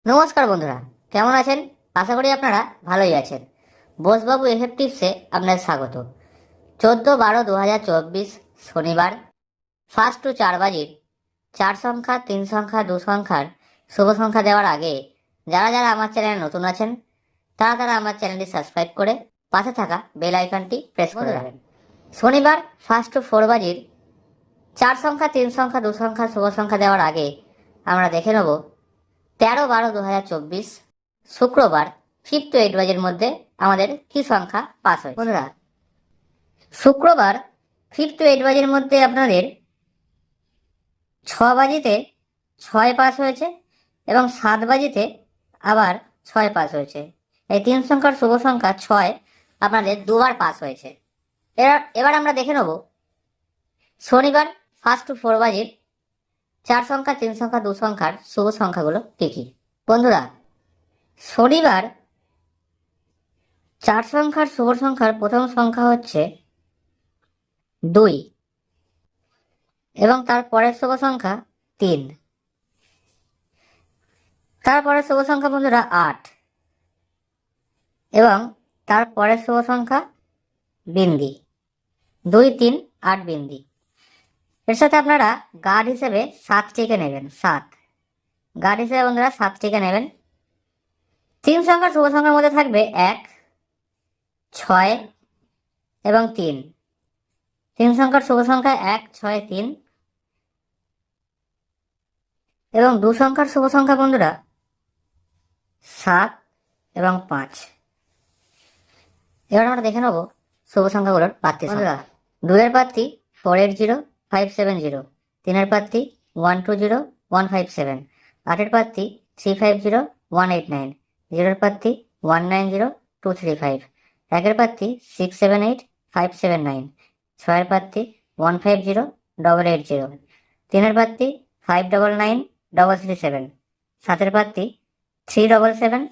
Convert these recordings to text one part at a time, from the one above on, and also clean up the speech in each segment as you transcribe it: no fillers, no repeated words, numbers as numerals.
নমস্কার বন্ধুরা, কেমন আছেন? আশা করি আপনারা ভালোই আছেন। বোসবাবু এফএফ টিপসে আপনাদের স্বাগত। 14/12/2024 শনিবার ফার্স্ট টু 4 বাজির 4 সংখ্যা, 3 সংখ্যা, 2 সংখ্যার শুভ সংখ্যা দেওয়ার আগে যারা যারা আমার চ্যানেলে নতুন আছেন তারা তারা আমার চ্যানেলটি সাবস্ক্রাইব করে পাশে থাকা বেল আইকনটি প্রেস করে দেবেন। শনিবার ফার্স্ট টু 4 বাজির 4 সংখ্যা, 3 সংখ্যা, 2 সংখ্যার শুভ সংখ্যা দেওয়ার আগে আমরা দেখে নেব 13/12/2024 শুক্রবার 5 to 8 বাজের মধ্যে আমাদের কি সংখ্যা পাস হয়। বন্ধুরা, শুক্রবার 5 to 8 বাজের মধ্যে আপনাদের 6 বাজিতে 6 পাস হয়েছে এবং 7 বাজিতে আবার 6 পাস হয়েছে। এই 3 সংখ্যার শুভ সংখ্যা 6 আপনাদের দুবার পাস হয়েছে। এবার আমরা দেখে নেব শনিবার ফার্স্ট টু 4 বাজির 4 সংখ্যা, 3 সংখ্যা, 2 সংখ্যার শুভ সংখ্যাগুলো কি কি। বন্ধুরা, শনিবার 4 সংখ্যার শুভ সংখ্যার প্রথম সংখ্যা হচ্ছে 2 এবং তার পরের শুভ সংখ্যা 3। তারপরের শুভ সংখ্যা বন্ধুরা 8 এবং তার পরের শুভ সংখ্যা বিন্দি। 2, 3, 8 বিন্দি। এর সাথে আপনারা গার্ড হিসেবে 7টিকে নেবেন। 7 গার্ড হিসেবে বন্ধুরা 7টিকে নেবেন। 3 সংখ্যার শুভ সংখ্যার মধ্যে থাকবে 1, 6 এবং 3। 3 সংখ্যার শুভ সংখ্যা 1, 6, 3 এবং 2 সংখ্যার শুভ সংখ্যা বন্ধুরা 7 এবং 5। এবার আমরা দেখে নেব শুভ সংখ্যাগুলোর প্রার্থী বন্ধুরা। 2 এর প্রার্থী 480 570, 3 এর প্রার্থী 120 157, 8 এর প্রার্থী 350 189, 0 এর প্রার্থী 190 235, 1 এর প্রার্থী 678 579, 6 এর প্রার্থী 150 880, 3 এর প্রার্থী 599 337, 7 এর প্রার্থী 377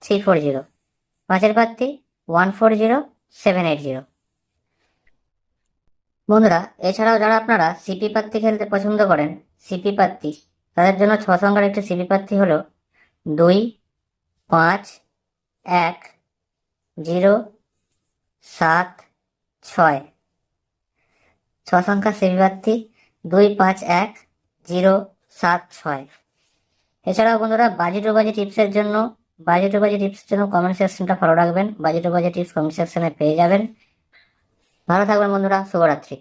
340, 5 এর প্রার্থী 140 780। বন্ধুরা, এছাড়াও যারা আপনারা সিপি প্রার্থী খেলতে পছন্দ করেন, সিপি প্রার্থী, তাদের জন্য 6 সংখ্যার একটি সিপি প্রার্থী হলো 2 5 1 0 7 6। 6 সংখ্যার সিপি প্রার্থী 2 5 1 0 7 6। এছাড়াও বন্ধুরা বাজেট ও বাজেট টিপসের জন্য কমেন্ট সেকশনটা ফলো রাখবেন। বাজেট ও বাজেট টিপস কমেন্ট সেকশনে পেয়ে যাবেন। ভালো থাকবেন বন্ধুরা, শুভরাত্রি।